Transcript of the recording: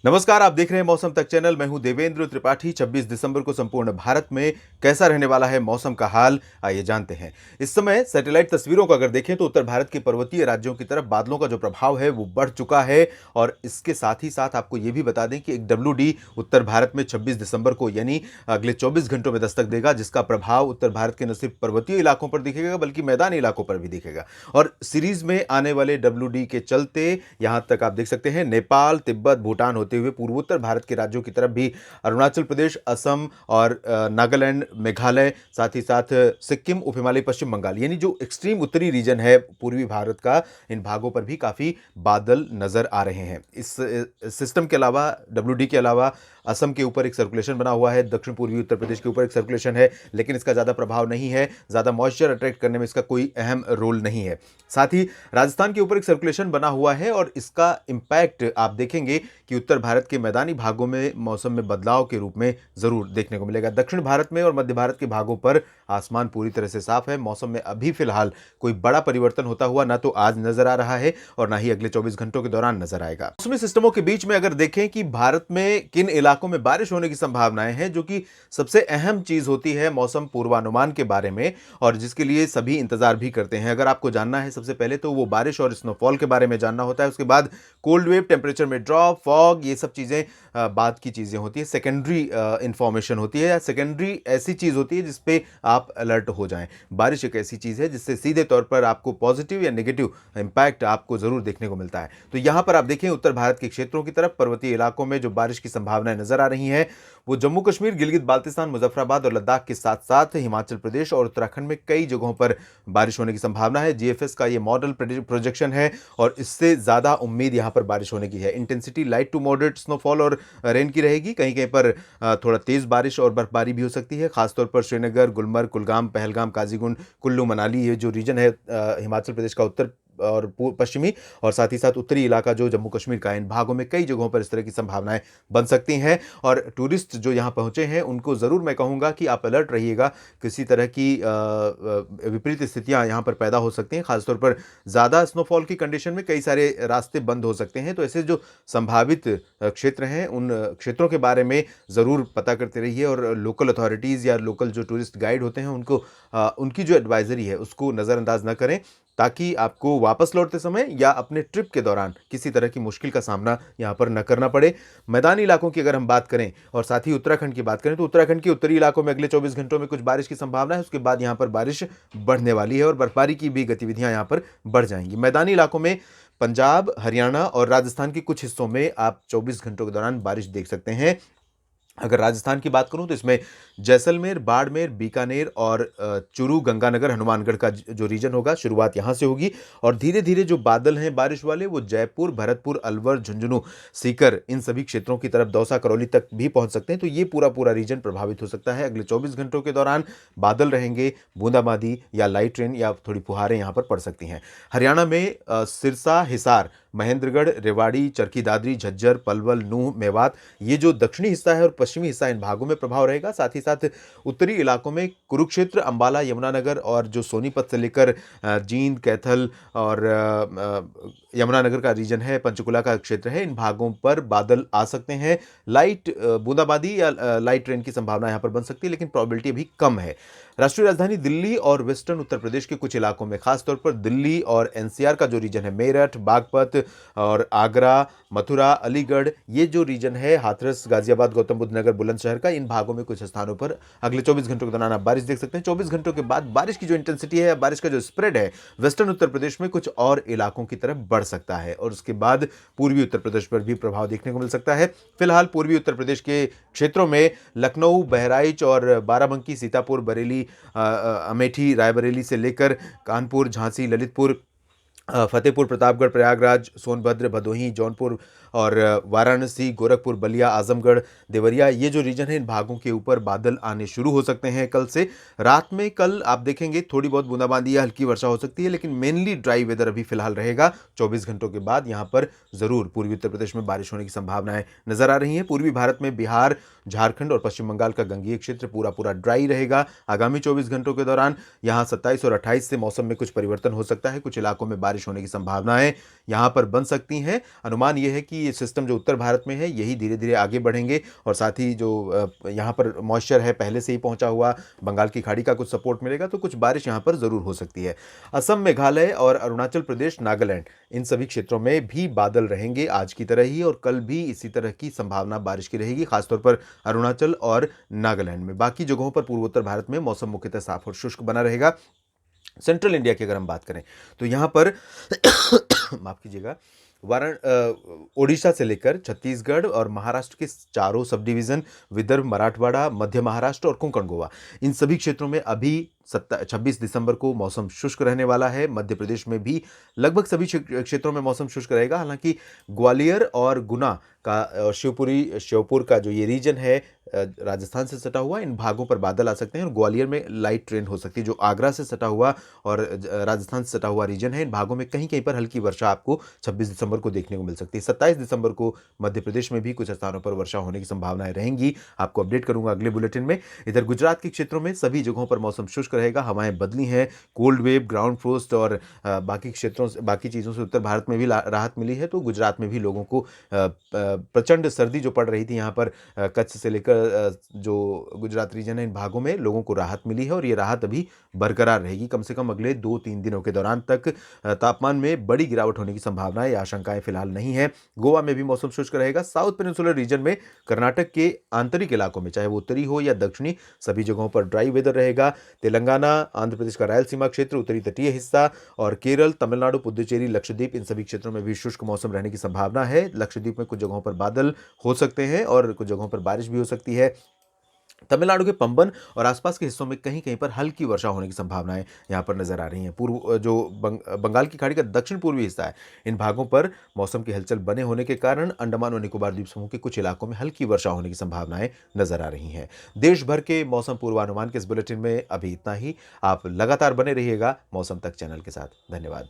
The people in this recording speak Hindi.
नमस्कार, आप देख रहे हैं मौसम तक चैनल। मैं हूं देवेंद्र त्रिपाठी। 26 दिसंबर को संपूर्ण भारत में कैसा रहने वाला है मौसम का हाल, आइए जानते हैं। इस समय सैटेलाइट तस्वीरों को अगर देखें तो उत्तर भारत के पर्वतीय राज्यों की तरफ बादलों का जो प्रभाव है वो बढ़ चुका है। और इसके साथ ही साथ आपको ये भी बता दें कि एक WD उत्तर भारत में 26 दिसंबर को यानी अगले 24 घंटों में दस्तक देगा, जिसका प्रभाव उत्तर भारत के न सिर्फ पर्वतीय इलाकों पर दिखेगा बल्कि मैदानी इलाकों पर भी दिखेगा। और सीरीज में आने वाले WD के चलते यहां तक आप देख सकते हैं नेपाल, तिब्बत, भूटान होते हुए पूर्वोत्तर भारत के राज्यों की तरफ भी अरुणाचल प्रदेश, असम और नागालैंड, मेघालय, साथ ही साथ सिक्किम, उप हिमालय, पश्चिम बंगाल यानी जो एक्सट्रीम उत्तरी रीजन है पूर्वी भारत का, इन भागों पर भी काफी बादल नजर आ रहे हैं। इस सिस्टम के अलावा, WD के अलावा, असम के ऊपर एक सर्कुलेशन बना हुआ है, दक्षिण पूर्वी उत्तर प्रदेश के ऊपर एक सर्कुलेशन है, लेकिन इसका ज्यादा प्रभाव नहीं है, ज्यादा मॉइस्चर अट्रैक्ट करने में इसका कोई अहम रोल नहीं है। साथ ही राजस्थान के ऊपर एक सर्कुलेशन बना हुआ है और इसका इंपैक्ट आप देखेंगे कि उत्तर भारत के मैदानी भागों में मौसम में बदलाव के रूप में जरूर देखने को मिलेगा। दक्षिण भारत में और मध्य भारत के भागों पर आसमान पूरी तरह से साफ है। मौसम में अभी फिलहाल कोई बड़ा परिवर्तन होता हुआ ना तो आज नजर आ रहा है और ना ही अगले 24 घंटों के दौरान नजर आएगा। मौसमी सिस्टमों के बीच में अगर देखें कि भारत में किन इलाकों में बारिश होने की संभावनाएं हैं, जो कि सबसे अहम चीज होती है मौसम पूर्वानुमान के बारे में और जिसके लिए सभी इंतजार भी करते हैं। अगर आपको जानना है सबसे पहले तो वो बारिश और स्नोफॉल के बारे में जानना होता है। उसके बाद कोल्ड वेव, टेम्परेचर में ड्रॉप, फॉग, ये सब चीजें बाद की चीजें होती है, सेकेंडरी इंफॉर्मेशन होती है या सेकेंडरी ऐसी चीज होती है जिसपे आप अलर्ट हो जाएं। बारिश एक ऐसी चीज है जिससे सीधे तौर पर आपको पॉजिटिव या नेगेटिव इंपैक्ट आपको जरूर देखने को मिलता है। तो यहां पर आप देखें उत्तर भारत के क्षेत्रों की तरफ पर्वतीय इलाकों में जो बारिश की संभावनाएं नजर आ रही हैं वो जम्मू कश्मीर, गिलगित बाल्तिस्तान, मुजफ्फराबाद और लद्दाख के साथ साथ हिमाचल प्रदेश और उत्तराखंड में कई जगहों पर बारिश होने की संभावना है। GFS का ये मॉडल प्रोजेक्शन है और इससे ज्यादा उम्मीद यहां पर बारिश होने की है। Intensity light to moderate snowfall और रेन की रहेगी। कहीं कहीं पर थोड़ा तेज बारिश और बर्फबारी भी हो सकती है, खासतौर पर श्रीनगर, गुलमर्ग, कुलगाम, पहलगाम, काजीगुंड, कुल्लू मनाली, ये जो रीजन है हिमाचल प्रदेश का उत्तर और पश्चिमी और साथ ही साथ उत्तरी इलाका जो जम्मू कश्मीर का, इन भागों में कई जगहों पर इस तरह की संभावनाएं बन सकती हैं। और टूरिस्ट जो यहां पहुंचे हैं उनको जरूर मैं कहूंगा कि आप अलर्ट रहिएगा। किसी तरह की विपरीत स्थितियां यहां पर पैदा हो सकती हैं, खासतौर पर ज्यादा स्नोफॉल की कंडीशन में कई सारे रास्ते बंद हो सकते हैं। तो ऐसे जो संभावित क्षेत्र हैं उन क्षेत्रों के बारे में जरूर पता करते रहिए और लोकल अथॉरिटीज या लोकल जो टूरिस्ट गाइड होते हैं उनको उनकी जो एडवाइजरी है उसको नजरअंदाज न करें, ताकि आपको वापस लौटते समय या अपने ट्रिप के दौरान किसी तरह की मुश्किल का सामना यहां पर न करना पड़े। मैदानी इलाकों की अगर हम बात करें और साथ ही उत्तराखंड की बात करें तो उत्तराखंड के उत्तरी इलाकों में अगले 24 घंटों में कुछ बारिश की संभावना है। उसके बाद यहां पर बारिश बढ़ने वाली है और बर्फबारी की भी गतिविधियां यहां पर बढ़ जाएंगी। मैदानी इलाकों में पंजाब, हरियाणा और राजस्थान के कुछ हिस्सों में आप 24 घंटों के दौरान बारिश देख सकते हैं। अगर राजस्थान की बात करूं तो इसमें जैसलमेर, बाड़मेर, बीकानेर और चूरू, गंगानगर, हनुमानगढ़ का जो रीजन होगा, शुरुआत यहां से होगी और धीरे धीरे जो बादल हैं बारिश वाले वो जयपुर, भरतपुर, अलवर, झुंझुनू, सीकर, इन सभी क्षेत्रों की तरफ, दौसा, करौली तक भी पहुंच सकते हैं। तो ये पूरा पूरा रीजन प्रभावित हो सकता है। अगले 24 घंटों के दौरान बादल रहेंगे, बूंदाबांदी या लाइट रेन या थोड़ी फुहारें यहां पर पड़ सकती हैं। हरियाणा में सिरसा, हिसार, महेंद्रगढ़, रेवाड़ी, चरखी दादरी, झज्जर, पलवल, नूंह, मेवात, ये जो दक्षिणी हिस्सा है और पश्चिमी हिस्सा, इन भागों में प्रभाव रहेगा। साथ ही साथ उत्तरी इलाकों में कुरुक्षेत्र, अंबाला, यमुनानगर और जो सोनीपत से लेकर जींद, कैथल और यमुनानगर का रीजन है, पंचकुला का क्षेत्र है, इन भागों पर बादल आ सकते हैं। लाइट बूंदाबांदी या लाइट रेन की संभावना यहां पर बन सकती है, लेकिन प्रोबेबिलिटी अभी कम है। राष्ट्रीय राजधानी दिल्ली और वेस्टर्न उत्तर प्रदेश के कुछ इलाकों में, खासतौर पर दिल्ली और NCR का जो रीजन है, मेरठ, बागपत और आगरा, मथुरा, अलीगढ़, ये जो रीजन है, हाथरस, गाजियाबाद, गौतम बुद्ध नगर, बुलंदशहर का, इन भागों में कुछ स्थानों पर अगले 24 घंटों के दौरान आप बारिश देख सकते हैं। 24 घंटों के बाद बारिश की जो इंटेंसिटी है, बारिश का जो स्प्रेड है, वेस्टर्न उत्तर प्रदेश में कुछ और इलाकों की तरफ बढ़ सकता है और उसके बाद पूर्वी उत्तर प्रदेश पर भी प्रभाव देखने को मिल सकता है। फिलहाल पूर्वी उत्तर प्रदेश के क्षेत्रों में लखनऊ, बहराइच और बाराबंकी, सीतापुर, बरेली, अमेठी, रायबरेली से लेकर कानपुर, झांसी, ललितपुर, फतेहपुर, प्रतापगढ़, प्रयागराज, सोनभद्र, भदोही, जौनपुर और वाराणसी, गोरखपुर, बलिया, आजमगढ़, देवरिया, ये जो रीजन है, इन भागों के ऊपर बादल आने शुरू हो सकते हैं कल से। रात में कल आप देखेंगे थोड़ी बहुत बूंदाबांदी या हल्की वर्षा हो सकती है, लेकिन मेनली ड्राई वेदर अभी फिलहाल रहेगा। 24 घंटों के बाद यहां पर जरूर पूर्वी उत्तर प्रदेश में बारिश होने की संभावनाएं नजर आ रही हैं। पूर्वी भारत में बिहार, झारखंड और पश्चिम बंगाल का गंगीय क्षेत्र पूरा पूरा ड्राई रहेगा आगामी 24 घंटों के दौरान। यहां 27 और 28 से मौसम में कुछ परिवर्तन हो सकता है, कुछ इलाकों में बारिश होने की संभावनाएं यहां पर बन सकती हैं। अनुमान यह है कि ये सिस्टम जो उत्तर भारत में है यही धीरे-धीरे आगे बढ़ेंगे और साथ ही जो यहाँ पर मॉइस्चर है पहले से ही पहुँचा हुआ, बंगाल की खाड़ी का कुछ सपोर्ट मिलेगा तो कुछ बारिश यहाँ पर ज़रूर हो सकती है। असम, मेघालय और अरुणाचल प्रदेश, नागालैंड इन सभी क्षेत्रों में भी बादल रहेंगे आज की तरह ही और कल भी इसी तरह की संभावना बारिश की रहेगी, खासतौर पर अरुणाचल और नागालैंड में। बाकी जगहों पर पूर्वोत्तर भारत में मौसम मुख्यतः साफ और शुष्क बना रहेगा। सेंट्रल इंडिया की अगर हम बात करें तो यहाँ पर माफ कीजिएगा, ओडिशा से लेकर छत्तीसगढ़ और महाराष्ट्र के चारों सब डिवीजन, विदर्भ, मराठवाड़ा, मध्य महाराष्ट्र और कोंकण गोवा, इन सभी क्षेत्रों में अभी 26 दिसंबर को मौसम शुष्क रहने वाला है। मध्य प्रदेश में भी लगभग सभी क्षेत्रों में मौसम शुष्क रहेगा। हालांकि ग्वालियर और गुना का श्योपुर का जो ये रीजन है राजस्थान से सटा हुआ, इन भागों पर बादल आ सकते हैं और ग्वालियर में लाइट ट्रेन हो सकती है। जो आगरा से सटा हुआ और राजस्थान से सटा हुआ रीजन है, इन भागों में कहीं कहीं पर हल्की वर्षा आपको 26 दिसंबर को देखने को मिल सकती है। 27 दिसंबर को मध्य प्रदेश में भी कुछ स्थानों पर वर्षा होने की संभावनाएं रहेंगी। आपको अपडेट करूंगा अगले बुलेटिन में। इधर गुजरात के क्षेत्रों में सभी जगहों पर मौसम शुष्क रहेगा, हवाएं बदली हैं, कोल्ड वेव, ग्राउंड फ्रोस्ट और बाकी क्षेत्रों से, बाकी चीज़ों से उत्तर भारत में भी राहत मिली है। तो गुजरात में भी लोगों को प्रचंड सर्दी जो पड़ रही थी यहाँ पर कच्छ से लेकर जो गुजरात रीजन है, इन भागों में लोगों को राहत मिली है और ये राहत अभी बरकरार रहेगी। कम से कम अगले 2-3 दिनों के दौरान तक तापमान में बड़ी गिरावट होने की संभावना या आशंकाएं फिलहाल नहीं है। गोवा में भी मौसम शुष्क रहेगा। साउथ पेनिनसुलर रीजन में, कर्नाटक के आंतरिक इलाकों में, चाहे वो उत्तरी हो या दक्षिणी, सभी जगहों पर ड्राई वेदर रहेगा। तेलंगाना, आंध्र प्रदेश का रायलसीमा क्षेत्र, उत्तरी तटीय हिस्सा और केरल, तमिलनाडु, पुदुचेरी, लक्षद्वीप, इन सभी क्षेत्रों में भी शुष्क मौसम रहने की संभावना है। लक्षद्वीप में कुछ जगहों पर बादल हो सकते हैं और कुछ जगहों पर बारिश भी हो सकती है। तमिलनाडु के पंबन और आसपास के हिस्सों में कहीं कहीं पर हल्की वर्षा होने की संभावनाएं यहां पर नजर आ रही हैं। पूर्व जो बंगाल की खाड़ी का दक्षिण पूर्वी हिस्सा है, इन भागों पर मौसम की हलचल बने होने के कारण अंडमान और निकोबार द्वीप समूह के कुछ इलाकों में हल्की वर्षा होने की संभावनाएं नजर आ रही हैं। देश भर के मौसम पूर्वानुमान के इस बुलेटिन में अभी इतना ही। आप लगातार बने रहिएगा मौसम तक चैनल के साथ। धन्यवाद।